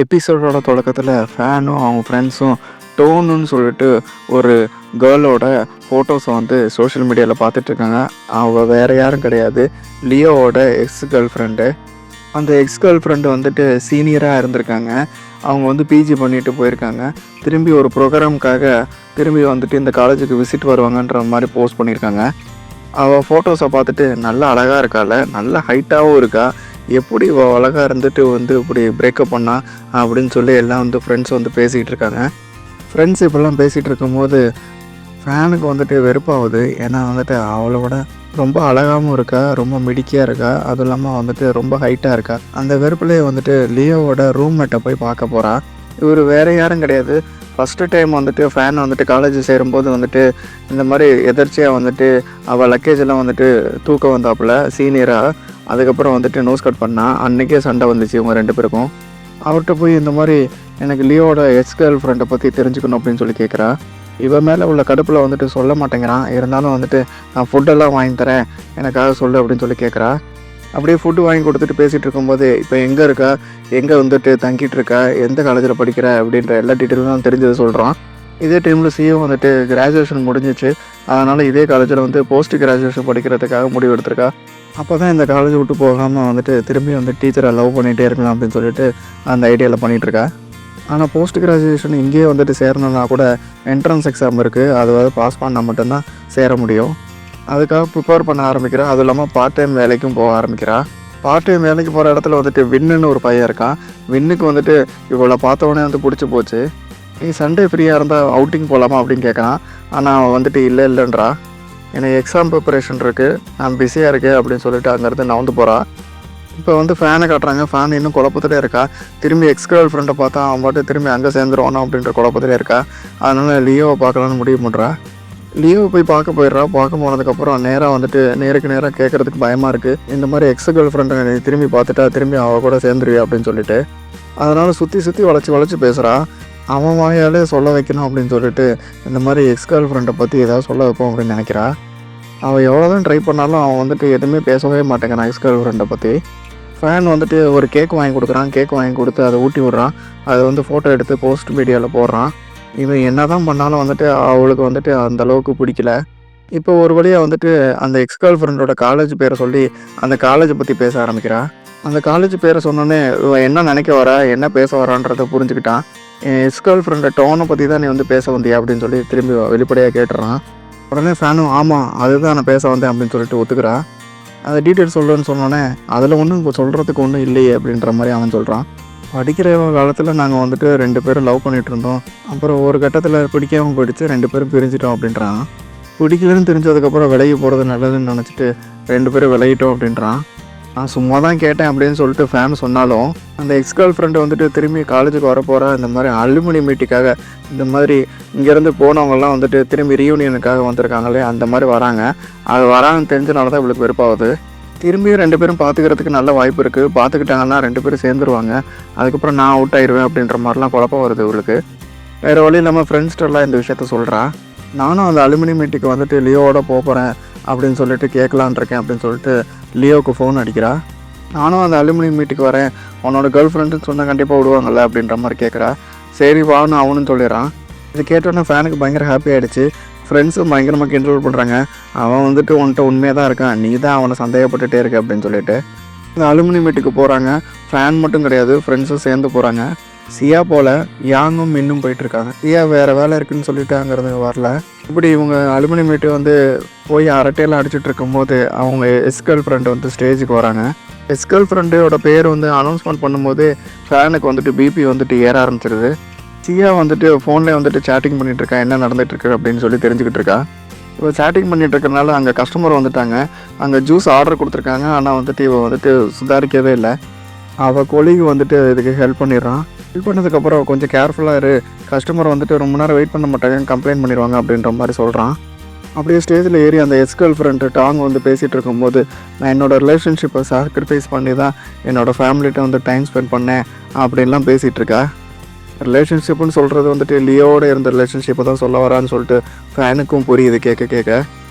எபிசோடோட தொடக்கத்தில் ஃபேனும் அவங்க ஃப்ரெண்ட்ஸும் டோனுன்னு சொல்லிட்டு ஒரு கேர்ளோட ஃபோட்டோஸை வந்து சோஷியல் மீடியாவில் பார்த்துட்ருக்காங்க. அவங்க வேறு யாரும் கிடையாது, லியோவோட எக்ஸ் கேர்ள் ஃப்ரெண்டு. அந்த எக்ஸ் கேர்ள் ஃப்ரெண்டு வந்துட்டு சீனியராக இருந்திருக்காங்க. அவங்க வந்து பிஜி பண்ணிட்டு போயிருக்காங்க. திரும்பி ஒரு ப்ரோக்ராமுக்காக திரும்பி வந்துட்டு இந்த காலேஜுக்கு விசிட் வருவாங்கன்ற மாதிரி போஸ்ட் பண்ணியிருக்காங்க. அவள் ஃபோட்டோஸை பார்த்துட்டு நல்லா அழகாக இருக்காள், நல்ல ஹைட்டாகவும் இருக்கா. எப்படி இவள் அழகாக இருந்துட்டு வந்து இப்படி பிரேக்கப் பண்ணா அப்படின்னு சொல்லி எல்லாம் வந்து ஃப்ரெண்ட்ஸ் வந்து பேசிகிட்டு இருக்காங்க. ஃப்ரெண்ட்ஸ் இப்படிலாம் பேசிகிட்டு இருக்கும்போது ஃபேனுக்கு வந்துட்டு வெறுப்பாகுது. ஏன்னா வந்துட்டு அவளை விட ரொம்ப அழகாகவும் இருக்கா, ரொம்ப மிடிக்கியாக இருக்கா, அதுவும் இல்லாமல் வந்துட்டு ரொம்ப ஹைட்டாக இருக்கா. அந்த வெறுப்புலேயே வந்துட்டு லியோவோட ரூம்மேட்டை போய் பார்க்க போகிறா. இவர் வேறு யாரும் கிடையாது, ஃபஸ்ட்டு டைம் வந்துட்டு ஃபேன் வந்துட்டு காலேஜ் சேரும்போது வந்துட்டு இந்த மாதிரி எதர்ச்சியாக வந்துட்டு அவள் லக்கேஜெல்லாம் வந்துட்டு தூக்க வந்தாப்புல சீனியராக. அதுக்கப்புறம் வந்துட்டு நோஸ் கட் பண்ணால் அன்றைக்கே சண்டை வந்துச்சு இவங்க ரெண்டு பேருக்கும். அவர்கிட்ட போய் இந்த மாதிரி எனக்கு லியோவோட எக்ஸ் கேர்ள் ஃப்ரெண்டை பற்றி தெரிஞ்சுக்கணும் அப்படின்னு சொல்லி கேட்குறா. இவன் மேலே உள்ள கடுப்பில் வந்துட்டு சொல்ல மாட்டேங்கிறான். இருந்தாலும் வந்துட்டு நான் ஃபுட்டெல்லாம் வாங்கி தரேன், எனக்காக சொல்லு அப்படின்னு சொல்லி கேட்குறா. அப்படியே ஃபுட்டு வாங்கி கொடுத்துட்டு பேசிகிட்டு இருக்கும்போது இப்போ எங்கே இருக்கா, எங்கே வந்துட்டு தங்கிட்டு இருக்கா, எந்த காலேஜில் படிக்கிற அப்படின்ற எல்லா டீட்டெயிலும் தெரிஞ்சதை சொல்கிறான். இதே டைமில் சிஎம் வந்துட்டு கிராஜுவேஷன் முடிஞ்சிச்சு. அதனால் இதே காலேஜில் வந்து போஸ்ட் கிராஜுவேஷன் படிக்கிறதுக்காக முடிவு எடுத்திருக்கா. அப்போ தான் இந்த காலேஜ் விட்டு போகாமல் வந்துட்டு திரும்பி வந்து டீச்சரை லவ் பண்ணிகிட்டே இருக்கலாம் அப்படின்னு சொல்லிட்டு அந்த ஐடியாவில் பண்ணிகிட்ருக்கா. ஆனால் போஸ்ட் கிராஜுவேஷன் இங்கேயே வந்துட்டு சேரணுன்னா கூட என்ட்ரன்ஸ் எக்ஸாம் இருக்குது, அது வந்து பாஸ் பண்ணால் மட்டும்தான் சேர முடியும். அதுக்காக ப்ரிப்பேர் பண்ண ஆரம்பிக்கிறா. அதுவும் இல்லாமல் பார்ட் டைம் வேலைக்கும் போக ஆரம்பிக்கிறா. பார்ட் டைம் வேலைக்கு போகிற இடத்துல வந்துட்டு வின்னுன்னு ஒரு பையன் இருக்கான். வின்னுக்கு வந்துட்டு இவ்வளோ பார்த்தவொடனே வந்து பிடிச்சி போச்சு. நீ சண்டே ஃப்ரீயாக இருந்தால் அவுட்டிங் போகலாமா அப்படின்னு கேட்குறான். ஆனால் அவன் வந்துட்டு இல்லைன்றா. எனக்கு எக்ஸாம் ப்ரிப்பரேஷன் இருக்குது, நான் பிஸியாக இருக்கேன் அப்படின்னு சொல்லிட்டு அங்கேருந்து நவுந்து போகிறா. இப்போ வந்து ஃபேனை காட்டுறாங்க. ஃபேன் இன்னும் குழப்பத்திலே இருக்கா. திரும்பி எக்ஸ் கேர்ள் ஃப்ரெண்டை பார்த்தா அவன் பாட்டு திரும்பி அங்கே சேர்ந்துருவானோ அப்படின்ற குழப்பத்திலே இருக்கா. அதனால் லியோவை பார்க்கலான்னு முடிவு பண்ணுறா. லியோவை போய் பார்க்க போயிடுறா. பார்க்க போனதுக்கப்புறம் நேராக வந்துட்டு நேருக்கு நேராக கேட்குறதுக்கு பயமாக இருக்குது. இந்த மாதிரி எக்ஸ் கேர்ள் ஃப்ரெண்டை நீ திரும்பி பார்த்துட்டா திரும்பி அவள் கூட சேர்ந்துருவியா அப்படின்னு சொல்லிட்டு. அதனால் சுற்றி வளைச்சி பேசுகிறா. அவன் வாயாலே சொல்ல வைக்கணும் அப்படின்னு சொல்லிட்டு இந்த மாதிரி எக்ஸ் கேர்ள் ஃப்ரெண்டை பற்றி ஏதாவது சொல்ல வைப்போம் அப்படின்னு நினைக்கிறா. அவள் எவ்வளோ தான் ட்ரை பண்ணாலும் அவன் வந்துட்டு எதுவுமே பேசவே மாட்டேங்கிறான் எக்ஸ் கேர்ள் ஃப்ரெண்டை பற்றி. ஃபேன் வந்துட்டு ஒரு கேக் வாங்கி கொடுக்குறான். கேக் வாங்கி கொடுத்து அதை ஊட்டி விட்றான். அதை வந்து ஃபோட்டோ எடுத்து போஸ்ட் மீடியாவில் போடுறான். இவன் என்ன தான் பண்ணாலும் வந்துட்டு அவளுக்கு வந்துட்டு அந்த அளவுக்கு பிடிக்கல. இப்போ ஒரு வழியாக வந்துட்டு அந்த எக்ஸ் கேர்ள் ஃப்ரெண்டோட காலேஜ் பேரை சொல்லி அந்த காலேஜை பற்றி பேச ஆரம்பிக்கிறா. அந்த காலேஜ் பேரை சொன்னோன்னே இவன் என்ன நினைக்க வரா, என்ன பேச வரான்றதை புரிஞ்சுக்கிட்டான். என் எக்ஸ் கேர்ள் ஃப்ரெண்டை டோனை பற்றி தான் நீ வந்து பேச வந்தியா அப்படின்னு சொல்லி திரும்பி வெளிப்படையாக கேட்டுறான். உடனே ஃபேனும் ஆமாம் அதுதான் நான் பேச வந்தேன் அப்படின்னு சொல்லிட்டு ஒத்துக்கிறா. அதை டீட்டெயில் சொல்கிறேன்னு சொன்னோன்னே அதில் ஒன்றும் இப்போ சொல்கிறதுக்கு ஒன்றும் இல்லையே அப்படின்ற மாதிரி அவன் சொல்கிறான். படிக்கிற காலத்தில் நாங்கள் வந்துட்டு 2 பேரும் லவ் பண்ணிகிட்டு இருந்தோம். அப்புறம் ஒரு கட்டத்தில் பிடிக்காமல் போயிடுச்சு, 2 பேரும் பிரிஞ்சிட்டோம் அப்படின்றான். பிடிக்கலன்னு தெரிஞ்சதுக்கப்புறம் விலகி போகிறது நல்லதுன்னு நினச்சிட்டு 2 பேரும் விலகிட்டோம் அப்படின்றான். நான் சும்மா தான் கேட்டேன் அப்படின்னு சொல்லிட்டு ஃபேன் சொன்னாலும் அந்த எக்ஸ் கேர்ள் ஃப்ரெண்டு வந்துட்டு திரும்பி காலேஜுக்கு வரப்போகிற இந்த மாதிரி அலுமினி மீட்டுக்காக இந்த மாதிரி இங்கேருந்து போனவங்கலாம் வந்துட்டு திரும்பி ரீயூனியனுக்காக வந்திருக்காங்களே அந்த மாதிரி வராங்க. அது வராங்கன்னு தெரிஞ்சனால தான் இவளுக்கு வெறுப்பாகுது. திரும்பியும் 2 பேரும் பார்த்துக்கிறதுக்கு நல்ல வாய்ப்பு இருக்குது. பார்த்துக்கிட்டாங்கன்னா 2 பேரும் சேர்ந்துருவாங்க. அதுக்கப்புறம் நான் அவுட் ஆயிடுவேன் அப்படின்ற மாதிரிலாம் குழப்பம் வருது இவளுக்கு. வேறு வழி இல்லாமல் ஃப்ரெண்ட்ஸ்டெல்லாம் இந்த விஷயத்த சொல்கிறா. நானும் அந்த அலுமினி மீட்டுக்கு வந்துட்டு லியோவோட போகிறேன் அப்படின்னு சொல்லிட்டு கேட்கலான் இருக்கேன் அப்படின்னு சொல்லிட்டு லியோவுக்கு ஃபோன் அடிக்கிறா. நானும் அந்த அலுமினி மீட்டுக்கு வரேன், உன்னோட கேர்ள் ஃப்ரெண்டுன்னு சொன்னால் கண்டிப்பாக விடுவாங்கல்ல அப்படின்ற மாதிரி கேட்குறா. சரி வான்னு அவனும் சொல்லிடுறான். இது கேட்டோன்னே ஃபேனுக்கு பயங்கர ஹாப்பி ஆகிடுச்சு. ஃப்ரெண்ட்ஸும் பயங்கரமாக கிண்டல் பண்ணுறாங்க. அவன் வந்துட்டு உன்கிட்ட உண்மையாக தான் இருக்கான், நீ தான் அவனை சந்தேகப்பட்டுட்டே இருக்க அப்படின்னு சொல்லிட்டு இந்த அலுமினி மீட்டுக்கு போகிறாங்க. ஃபேன் மட்டும் கிடையாது, ஃப்ரெண்ட்ஸும் சேர்ந்து போகிறாங்க. சியா போல் யாங்கும் இன்னும் போயிட்டுருக்காங்க. சியா வேறு வேலை இருக்குதுன்னு சொல்லிட்டு அங்கேருந்து வரல. இப்படி இவங்க அலுமினி மீட்டு வந்து போய் அரட்டையெல்லாம் அடிச்சுட்டு இருக்கும்போது அவங்க எக்ஸ் கேர்ள் ஃப்ரெண்டு வந்து ஸ்டேஜுக்கு வராங்க. எக்ஸ் கேர்ள் ஃப்ரெண்டோட பேர் வந்து அனௌன்ஸ்மெண்ட் பண்ணும்போது ஃபேனுக்கு வந்துட்டு பிபி வந்துட்டு ஏற ஆரம்பிச்சிருது. சியா வந்துட்டு ஃபோன்லேயே வந்துட்டு சேட்டிங் பண்ணிகிட்ருக்கா, என்ன நடந்துகிட்ருக்கு அப்படின்னு சொல்லி தெரிஞ்சுக்கிட்டு இருக்கா. இப்போ சேட்டிங் பண்ணிகிட்டு இருக்கறனால அங்கே கஸ்டமர் வந்துட்டாங்க. அங்கே ஜூஸ் ஆர்டர் கொடுத்துருக்காங்க. ஆனால் வந்துட்டு இவன் வந்துட்டு சுதாரிக்கவே இல்லை. அவள் கொலிக்கு வந்துட்டு இதுக்கு ஹெல்ப் பண்ணிடுறான். ஹெல்ப் பண்ணதுக்கப்புறம் கொஞ்சம் கேர்ஃபுல்லாக இரு, கஸ்டமர் வந்துட்டு ரொம்ப நேரம் வெயிட் பண்ண மாட்டாங்க, கம்ப்ளைண்ட் பண்ணிடுவாங்க அப்படின்ற மாதிரி சொல்கிறான். அப்படியே ஸ்டேஜில் ஏறி அந்த எக்ஸ் கேர்ள் ஃப்ரெண்டு டாங் வந்து பேசிகிட்டு இருக்கும்போது நான் என்னோடய ரிலேஷன்ஷிப்பை சாக்ரிஃபைஸ் பண்ணி தான் என்னோடய ஃபேமிலிகிட்ட வந்து டைம் ஸ்பெண்ட் பண்ணேன் அப்படின்லாம் பேசிகிட்ருக்கா. ரிலேஷன்ஷிப்புன்னு சொல்கிறது வந்துட்டு லியோவோட இருந்த ரிலேஷன்ஷிப்பை தான் சொல்ல வரான்னு சொல்லிட்டு ஃபேனுக்கும் புரியுது கேட்க.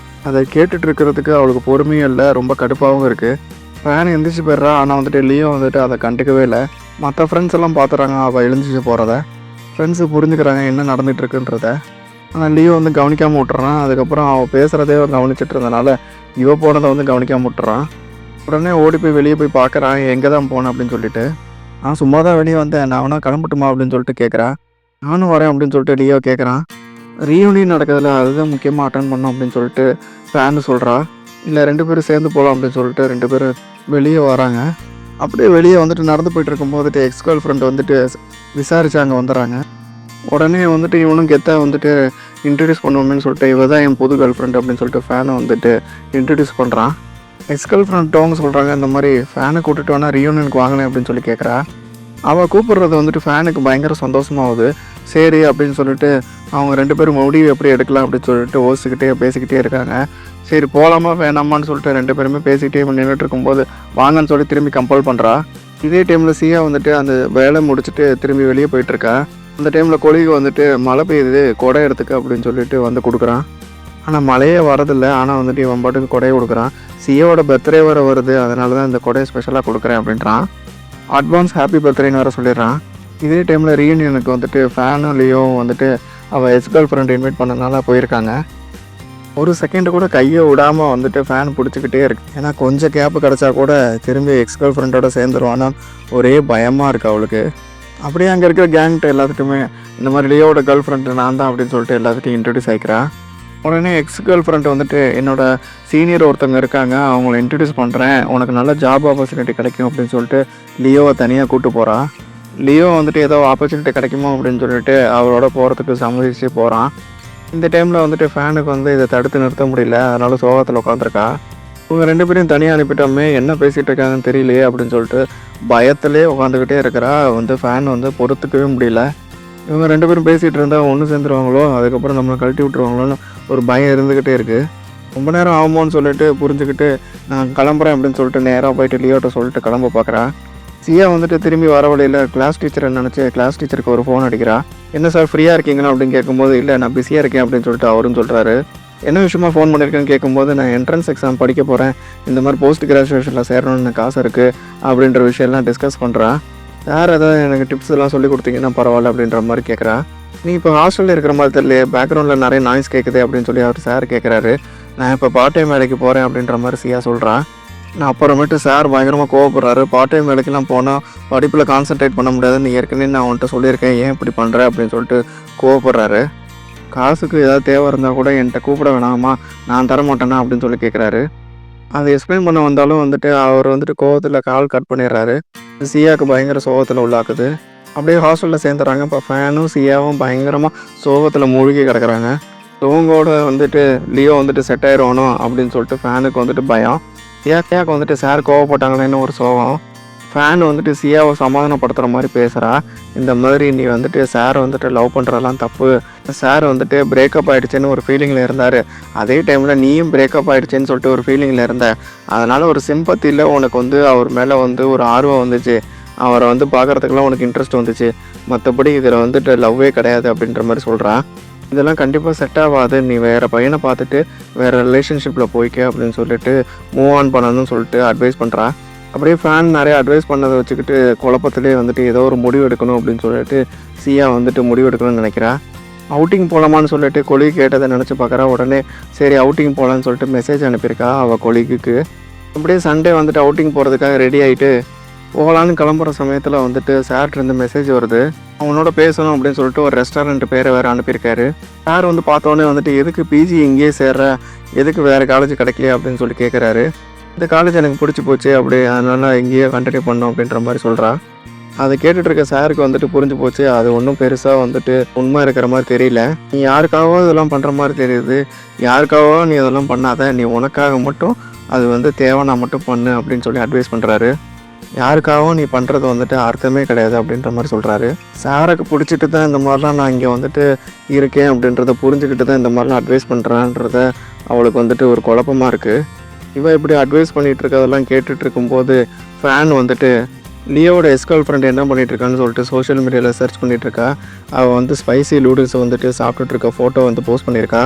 அதை கேட்டுட்டு இருக்கிறதுக்கு அவளுக்கு பொறுமையும் இல்லை, ரொம்ப கடுப்பாகவும் இருக்குது. ஃபேன் எந்திரிச்சு போயிடுறா. ஆனால் வந்துட்டு லியோ வந்துட்டு அதை கண்டுக்கவே இல்லை. மற்ற ஃப்ரெண்ட்ஸ் எல்லாம் பார்த்துறாங்க அவள் எழுந்திரிச்சு போகிறத. ஃப்ரெண்ட்ஸு புரிஞ்சுக்கிறாங்க என்ன நடந்துகிட்டு இருக்குன்றத. ஆனால் லியோ வந்து கவனிக்காமல் விட்டுறான். அதுக்கப்புறம் அவள் பேசுகிறதே கவனிச்சிட்டு இருந்தனால இவ போனதை வந்து கவனிக்காமல் விட்டுறான். உடனே ஓடி போய் வெளியே போய் பார்க்குறான், எங்கே தான் போனேன் அப்படின்னு சொல்லிட்டு. நான் சும்மா தான் வெளியே வந்தேன், நான் வேணா கிளம்பட்டுமா அப்படின்னு சொல்லிட்டு கேட்குறான். நானும் வரேன் அப்படின்னு சொல்லிட்டு லியோ கேட்குறான். ரீயூனியன் நடக்கிறதுல அதுதான் முக்கியமாக அட்டன் பண்ணோம் அப்படின்னு சொல்லிட்டு ஃபேனு சொல்கிறா. இல்லை 2 பேரும் சேர்ந்து போகலாம் அப்படின்னு சொல்லிட்டு 2 பேரும் வெளியே வராங்க. அப்படியே வெளியே வந்துட்டு நடந்து போயிட்டு இருக்கும்போது எக்ஸ் கேர்ள் ஃப்ரெண்ட் வந்துட்டு விசாரிச்சு அங்கே வந்துடுறாங்க. உடனே வந்துட்டு இவனும் கெத்தாக வந்துட்டு இன்ட்ரடியூஸ் பண்ணுவோம்னு சொல்லிட்டு இவ தான் என் புது கேர்ள் ஃப்ரெண்ட் அப்படின்னு சொல்லிட்டு ஃபேனை வந்துட்டு இன்ட்ரடியூஸ் பண்ணுறான். எக்ஸ் கேர்ள் ஃப்ரெண்ட்டவங்க சொல்கிறாங்க, இந்த மாதிரி ஃபேனை கூப்பிட்டுட்டு வேணா ரீயூனியனுக்கு வாங்கினேன் அப்படின்னு சொல்லி கேட்குறா. அவள் கூப்பிட்றது வந்துட்டு ஃபேனுக்கு பயங்கர சந்தோஷமாகுது. சரி அப்படின்னு சொல்லிட்டு அவங்க 2 பேரும் முடிவு எப்படி எடுக்கலாம் அப்படின்னு சொல்லிட்டு யோசிச்சுக்கிட்டே பேசிக்கிட்டே இருக்காங்க. சரி போகலாமா வேணாமான்னு சொல்லிட்டு 2 பேருமே பேசிக்கிட்டே நின்றுட்டு இருக்கும்போது வாங்கன்னு சொல்லி திரும்பி கம்பல் பண்ணுறா. இதே டைமில் சியா வந்துட்டு அந்த வேலை முடிச்சுட்டு திரும்பி வெளியே போயிட்டுருக்கா. அந்த டைமில் கொலிக்கு வந்துட்டு மழை பெய்யுது கொடை எடுத்துக்க அப்படின்னு சொல்லிட்டு வந்து கொடுக்குறான். ஆனால் மழையே வரதில்லை. ஆனால் வந்துட்டு இவன் பாட்டுக்கு கொடையை கொடுக்குறான். சியோட பர்த்டே வர வருது, அதனால தான் இந்த கொடையை ஸ்பெஷலாக கொடுக்குறேன் அப்படின்றான். அட்வான்ஸ் ஹாப்பி பர்த்டேன்னு வேறு சொல்லிடுறான். இதே டைமில் ரீயூனியனுக்கு வந்துட்டு ஃபேனும் லியோவும் வந்துட்டு அவள் எக்ஸ் கேர்ள் ஃப்ரெண்ட் இன்வைட் பண்ணனால போயிருக்காங்க. ஒரு செகண்டு கூட கையை விடாமல் வந்துட்டு ஃபேன் பிடிச்சிக்கிட்டே இருக்கு. ஏன்னா கொஞ்சம் கேப்பு கிடச்சா கூட திரும்பி எக்ஸ் கேர்ள் ஃப்ரெண்டோட சேர்ந்துருவான்னா ஒரே பயமாக இருக்குது அவளுக்கு. அப்படியே அங்கே இருக்கிற கேங்கிட்ட எல்லாத்துக்குமே இந்த மாதிரி லியோவோட கேர்ள் ஃப்ரெண்டு நான் தான் அப்படின்னு சொல்லிட்டு எல்லாத்துட்டையும் இன்ட்ரடியூஸ் ஆகிக்கிறா. உடனே எக்ஸ் கேர்ள் ஃப்ரெண்ட் வந்துட்டு என்னோட சீனியர் ஒருத்தவங்க இருக்காங்க, அவங்கள இன்ட்ரடியூஸ் பண்ணுறேன், உனக்கு நல்ல ஜாப் ஆப்பர்ச்சுனிட்டி கிடைக்கும் அப்படின்னு சொல்லிட்டு லியோவை தனியாக கூப்பிட்டு போகிறா. லியோ வந்துட்டு ஏதோ ஆப்பர்ச்சுனிட்டி கிடைக்குமோ அப்படின்னு சொல்லிட்டு அவரோட போகிறதுக்கு சம்மதிச்சு போகிறான். இந்த டைமில் வந்துட்டு ஃபேனுக்கு வந்து இதை தடுத்து நிறுத்த முடியல, அதனால சோகத்தில் உட்காந்துருக்கா. இவங்க 2 பேரையும் தனியாக அனுப்பிட்டோமே, என்ன பேசிகிட்டு இருக்காங்கன்னு தெரியலையே அப்படின்னு சொல்லிட்டு பயத்திலே உட்காந்துக்கிட்டே இருக்கிறா. வந்து ஃபேன் வந்து பொறுத்துக்கவே முடியல. இவங்க 2 பேரும் பேசிகிட்டு இருந்தால் ஒன்று சேர்ந்துருவாங்களோ, அதுக்கப்புறம் நம்மளை கழட்டி விட்டுருவாங்களோன்னு ஒரு பயம் இருந்துக்கிட்டே இருக்குது. ரொம்ப நேரம் ஆகுமோன்னு சொல்லிட்டு புரிஞ்சுக்கிட்டு நான் கிளம்புறேன் அப்படின்னு சொல்லிட்டு நேராக போயிட்டு லியோட்ட சொல்லிட்டு கிளம்ப பார்க்குறா. சியா வந்துட்டு திரும்பி வர வழியில் கிளாஸ் டீச்சரை நினச்சி கிளாஸ் டீச்சருக்கு ஒரு ஃபோன் அடிக்கிறா. என்ன சார் ஃப்ரீயாக இருக்கீங்களா அப்படின்னு கேட்கும்போது இல்லை நான் பிஸியாக இருக்கேன் அப்படின்னு சொல்லிட்டு அவரும் சொல்கிறாரு. என்ன விஷயமா ஃபோன் பண்ணியிருக்கேன்னு கேட்கும்போது நான் என்ட்ரன்ஸ் எக்ஸாம் படிக்க போகிறேன், இந்த மாதிரி போஸ்ட் கிராஜுவேஷனில் சேரணும்னு எனக்கு ஆசை இருக்குது அப்படின்ற விஷயம்லாம் டிஸ்கஸ் பண்ணுறான். யார் ஏதாவது எனக்கு டிப்ஸ் எல்லாம் சொல்லி கொடுத்தீங்கன்னா பரவாயில்ல அப்படின்ற மாதிரி கேட்குறா. நீ இப்போ ஹாஸ்டலில் இருக்கிற மாதிரி தெரியல, பேக்ரவுண்டில் நிறைய நாய்ஸ் கேட்குது அப்படின்னு சொல்லி அவர் சார் கேட்குறாரு. நான் இப்போ பார்ட் டைம் வேலைக்கு போகிறேன் அப்படின்ற மாதிரி சியா சொல்கிறான். நான் அப்புறமேட்டு சார் பயங்கரமாக கோவப்படுறாரு. பார்ட் டைம் வேலைக்கெல்லாம் போனால் படிப்பில் கான்சன்ட்ரேட் பண்ண முடியாது, நீ ஏற்கனவே நான் அவன்கிட்ட சொல்லியிருக்கேன், ஏன் இப்படி பண்ணுற அப்படின்னு சொல்லிட்டு கோவப்படுறாரு. காசுக்கு ஏதாவது தேவை இருந்தால் கூட என்கிட்ட கூப்பிட வேணாமா, நான் தர மாட்டேனா அப்படின்னு சொல்லி கேட்குறாரு. அதை எக்ஸ்பிளைன் பண்ண வந்தாலும் வந்துட்டு அவர் வந்துட்டு கோவத்தில் கால் கட் பண்ணிடுறாரு. சியாவுக்கு பயங்கர சோகத்தில் உள்ளாக்குது. அப்படியே ஹாஸ்டலில் சேர்ந்துறாங்க. இப்போ ஃபேனும் சியாவும் பயங்கரமாக சோகத்தில் மூழ்கி கிடக்குறாங்க. சோகோட வந்துட்டு லியோ வந்துட்டு செட் ஆயிடுவானோ அப்படின்னு சொல்லிட்டு ஃபேனுக்கு வந்துட்டு பயம். சியாவுக்கு வந்துட்டு சார் கோவப்பட்டாங்களேன்னு ஒரு சோகம். ஃபேன் வந்துட்டு சியாவை சமாதானப்படுத்துகிற மாதிரி பேசுகிறா. இந்த மாதிரி நீ வந்துட்டு சார் வந்துட்டு லவ் பண்ணுறதெல்லாம் தப்பு, சார் வந்துட்டு பிரேக்கப் ஆகிடுச்சின்னு ஒரு ஃபீலிங்கில் இருந்தார், அதே டைமில் நீயும் பிரேக்கப் ஆகிடுச்சின்னு சொல்லிட்டு ஒரு ஃபீலிங்கில் இருந்த, அதனால் ஒரு சிம்பத்தியில் உனக்கு வந்து அவர் மேலே வந்து ஒரு ஆர்வம் வந்துச்சு, அவரை வந்து பார்க்குறதுக்கெல்லாம் உனக்கு இன்ட்ரெஸ்ட் வந்துச்சு, மற்றபடி இதில் வந்துட்டு லவ்வே கிடையாது அப்படின்ற மாதிரி சொல்கிறான். இதெல்லாம் கண்டிப்பாக செட் ஆகாது, நீ வேறு பையனை பார்த்துட்டு வேறு ரிலேஷன்ஷிப்பில் போய்க்க அப்படின்னு சொல்லிட்டு மூவ் ஆன் பண்ணணும்னு சொல்லிட்டு அட்வைஸ் பண்ணுறான். அப்படியே ஃபேன் நிறைய அட்வைஸ் பண்ணதை வச்சுக்கிட்டு குழப்பத்திலே வந்துட்டு ஏதோ ஒரு முடிவு எடுக்கணும் அப்படின்னு சொல்லிட்டு சியா வந்துட்டு முடிவு எடுக்கணும்னு நினைக்கிறா. அவுட்டிங் போகலாமான்னு சொல்லிட்டு கொலி கேட்டதை நினச்சி பார்க்குறா. உடனே சரி அவுட்டிங் போகலான்னு சொல்லிட்டு மெசேஜ் அனுப்பியிருக்கா அவள் கொலிக்கு. அப்படியே சண்டே வந்துட்டு அவுட்டிங் போகிறதுக்காக ரெடி ஆகிட்டு போகலான்னு கிளம்புற சமயத்தில் வந்துட்டு சார்கிட்ட மெசேஜ் வருது, அவனோட பேசணும் அப்படின்னு சொல்லிட்டு ஒரு ரெஸ்டாரண்ட் பேரை வேறு அனுப்பியிருக்காரு. சார் வந்து பார்த்தோன்னே வந்துட்டு எதுக்கு பிஜி இங்கேயே சேர்ற, எதுக்கு வேறு காலேஜ் கிடைக்கலையே அப்படின்னு சொல்லி கேட்குறாரு. இந்த காலேஜ் எனக்கு பிடிச்சி போச்சு அப்படி, அதனால் இங்கேயே கண்டினியூ பண்ணோம் அப்படின்ற மாதிரி சொல்கிறா. அதை கேட்டுட்ருக்க சாருக்கு வந்துட்டு புரிஞ்சு போச்சு, அது ஒன்றும் பெருசாக வந்துட்டு உண்மை இருக்கிற மாதிரி தெரியல. நீ யாருக்காகவோ இதெல்லாம் பண்ணுற மாதிரி தெரியுது, யாருக்காகவோ நீ இதெல்லாம் பண்ணாத, நீ உனக்காக மட்டும் அது வந்து தேவைன்னா மட்டும் பண்ணு அப்படின்னு சொல்லி அட்வைஸ் பண்ணுறாரு. யாருக்காகவும் நீ பண்ணுறது வந்துட்டு அர்த்தமே கிடையாது அப்படின்ற மாதிரி சொல்கிறாரு. சாருக்கு பிடிச்சிட்டு தான் இந்த மாதிரிலாம் நான் இங்கே வந்துட்டு இருக்கேன் அப்படின்றத புரிஞ்சுக்கிட்டு தான் இந்த மாதிரிலாம் அட்வைஸ் பண்ணுறான்றத அவளுக்கு வந்துட்டு ஒரு குழப்பமாக இருக்குது. இவன் இப்படி அட்வைஸ் பண்ணிகிட்டு இருக்கதெல்லாம் கேட்டுட்டு இருக்கும்போது ஃபேன் வந்துட்டு லியோவோட எக்ஸ்-கேர்ள் ஃப்ரெண்ட் என்ன பண்ணிகிட்ருக்கான்னு சொல்லிட்டு சோஷியல் மீடியாவில் சர்ச் பண்ணிகிட்ருக்கா. அவள் வந்து ஸ்பைசி நூடுல்ஸை வந்துட்டு சாப்பிட்டுட்ருக்க ஃபோட்டோ வந்து போஸ்ட் பண்ணியிருக்கா.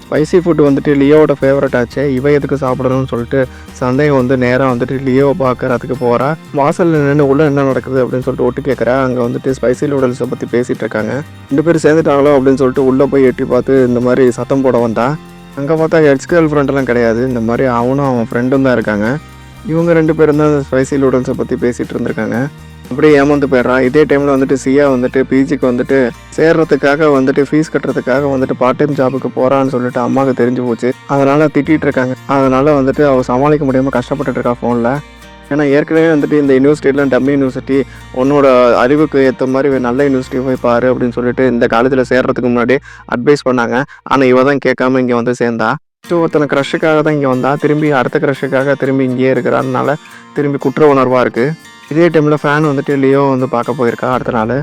ஸ்பைசி ஃபுட் வந்துட்டு லியோவோட ஃபேவரட் ஆச்சு. இவ எதுக்கு சாப்பிடணும்னு சொல்லிட்டு சந்தேகம் வந்து நேராக வந்துட்டு லியோ பார்க்கறதுக்கு போகிறா. வாசலில் நின்று உள்ள என்ன நடக்குது அப்படின்னு சொல்லிட்டு ஒட்டு கேட்குறா. அங்கே வந்துட்டு ஸ்பைசி நூடுல்ஸை பற்றி பேசிகிட்டு இருக்காங்க. 2 பேரும் சேர்ந்துட்டாங்களோ அப்படின்னு சொல்லிட்டு உள்ளே போய் எட்டி பார்த்து இந்த மாதிரி சத்தம் போட வந்தா. அங்கே பார்த்தா எக்ஸ் கேர்ள் ஃப்ரெண்டெல்லாம் கிடையாது. இந்த மாதிரி அவனும் அவன் ஃப்ரெண்டும் தான் இருக்காங்க. இவங்க 2 பேரும் தான் ஸ்பைசி நூடுல்ஸை பற்றி பேசிகிட்டு இருந்திருக்காங்க. அப்படியே ஏமாந்து போயிடுறான். இதே டைமில் வந்துட்டு சியா வந்துட்டு பிஜிக்கு வந்துட்டு சேர்றதுக்காக வந்துட்டு ஃபீஸ் கட்டுறதுக்காக வந்துட்டு பார்ட் டைம் ஜாபுக்கு போகிறான்னு சொல்லிட்டு அம்மாவுக்கு தெரிஞ்சு போச்சு. அதனால் திட்டிகிட்டு இருக்காங்க. அதனால் வந்துட்டு அவள் சமாளிக்க முடியாமல் கஷ்டப்பட்டுட்டு இருக்கா ஃபோனில். ஏன்னா ஏற்கனவே வந்துட்டு இந்த யூனிவர்சிட்டியில் டம்மி யூனிவர்சிட்டி உன்னோட அறிவுக்கு ஏற்ற மாதிரி நல்ல யூனிவர்சிட்டி போய் பாரு அப்படின்னு சொல்லிட்டு இந்த காலேஜில் சேர்றதுக்கு முன்னாடி அட்வைஸ் பண்ணாங்க. ஆனால் இவ தான் கேட்காம இங்கே வந்து சேர்ந்தா. ஒருத்தனை க்ரஷுக்காக தான் இங்கே வந்தா. திரும்பி அடுத்த க்ரஷுக்காக திரும்பி இங்கேயே இருக்கிறாருனால திரும்பி குற்ற உணர்வாக இருக்குது. இதே டைமில் ஃபேன் வந்துட்டு லியோ வந்து பார்க்க போயிருக்கா. அடுத்த நாள்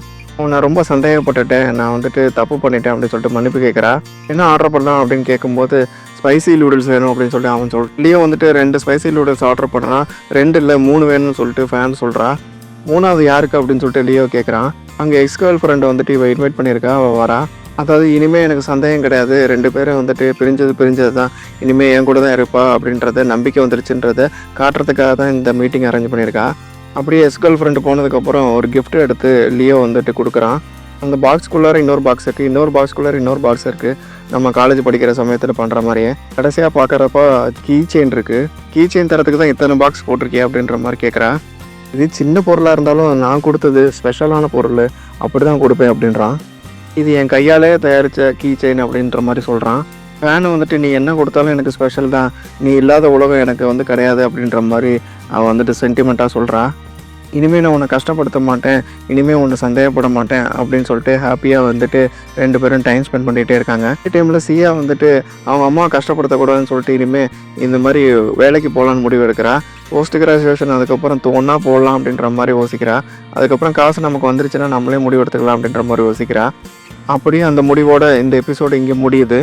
நான் ரொம்ப சந்தேகப்பட்டுட்டேன், நான் வந்துட்டு தப்பு பண்ணிட்டேன் அப்படின்னு சொல்லிட்டு மன்னிப்பு கேட்குறா. என்ன ஆர்டர் பண்ணலாம் அப்படின்னு கேட்கும்போது ஸ்பைசி நூடுல்ஸ் வேணும் அப்படின்னு சொல்லிட்டு அவன் லியோ வந்துட்டு 2 ஸ்பைசி நூடுல்ஸ் ஆர்டர் பண்ணுறான். 2 இல்லை 3 வேணும்னு சொல்லிட்டு ஃபேன் சொல்கிறா. 3வது யாருக்கு அப்படின்னு சொல்லிட்டு லியோ கேட்குறான். அங்கே எக்ஸ் கேர்ள் ஃப்ரெண்டை வந்துட்டு இவ இன்வைட் பண்ணியிருக்கா. அவள் வரா. அதாவது இனிமேல் எனக்கு சந்தேகம் கிடையாது, 2 பேரும் வந்துட்டு பிரிஞ்சது தான், இனிமேல் என் கூட தான் இருப்பா அப்படின்றத நம்பிக்கை வந்துருச்சுன்றதை காட்டுறதுக்காக தான் இந்த மீட்டிங் அரேஞ்ச் பண்ணியிருக்கா. அப்படியே எக்ஸ் கேர்ள் ஃப்ரெண்டு போனதுக்கப்புறம் ஒரு கிஃப்ட் எடுத்து லியோ வந்துட்டு கொடுக்குறான். அந்த பாக்ஸ்குள்ளார இன்னொரு பாக்ஸ் இருக்குது, இன்னொரு பாக்ஸ்குள்ளார இன்னொரு பாக்ஸ் இருக்குது. நம்ம காலேஜ் படிக்கிற சமயத்தில் பண்ணுற மாதிரியே. கடைசியாக பார்க்குறப்ப கீ செயின் இருக்குது. கீ செயின் தரத்துக்கு தான் இத்தனை பாக்ஸ் போட்டிருக்கியா அப்படின்ற மாதிரி கேட்குறா. இது சின்ன பொருளாக இருந்தாலும் நான் கொடுத்தது ஸ்பெஷலான பொருள், அப்படி தான் கொடுப்பேன் அப்படின்றான். இது என் கையாலே தயாரித்த கீ செயின் அப்படின்ற மாதிரி சொல்கிறான். ஃபேனு வந்துட்டு நீ என்ன கொடுத்தாலும் எனக்கு ஸ்பெஷல் தான், நீ இல்லாத உலகம் எனக்கு வந்து கிடையாது அப்படின்ற மாதிரி அவன் வந்துட்டு சென்டிமெண்ட்டாக சொல்கிறா. இனிமேல் நான் உன்னை கஷ்டப்படுத்த மாட்டேன், இனிமேல் உன்னை சந்தேகப்பட மாட்டேன் அப்படின்னு சொல்லிட்டு ஹாப்பியாக வந்துட்டு 2 பேரும் டைம் ஸ்பெண்ட் பண்ணிகிட்டே இருக்காங்க. இந்த டைமில் சியா வந்துட்டு அவங்க அம்மா கஷ்டப்படுத்தக்கூடாதுன்னு சொல்லிட்டு இனிமேல் இந்த மாதிரி வேலைக்கு போகலான்னு முடிவு எடுக்கிறா. போஸ்ட் கிராஜுவேஷன் அதுக்கப்புறம் தோணா போடலாம் அப்படின்ற மாதிரி யோசிக்கிறா. அதுக்கப்புறம் காசு நமக்கு வந்துருச்சுன்னா நம்மளே முடிவு எடுத்துக்கலாம் அப்படின்ற மாதிரி யோசிக்கிறா. அப்படியே அந்த முடிவோட இந்த எபிசோடு இங்கே முடியுது.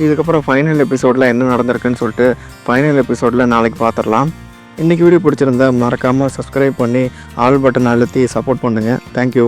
இதுக்கப்புறம் ஃபைனல் எபிசோடில் என்ன நடந்திருக்குன்னு சொல்லிட்டு ஃபைனல் எபிசோடில் நாளைக்கு பார்த்துடலாம். இன்றைக்கி வீடியோ பிடிச்சிருந்தா மறக்காமல் சப்ஸ்கிரைப் பண்ணி ஆல் பட்டன் அழுத்தி சப்போர்ட் பண்ணுங்கள். தேங்க்யூ.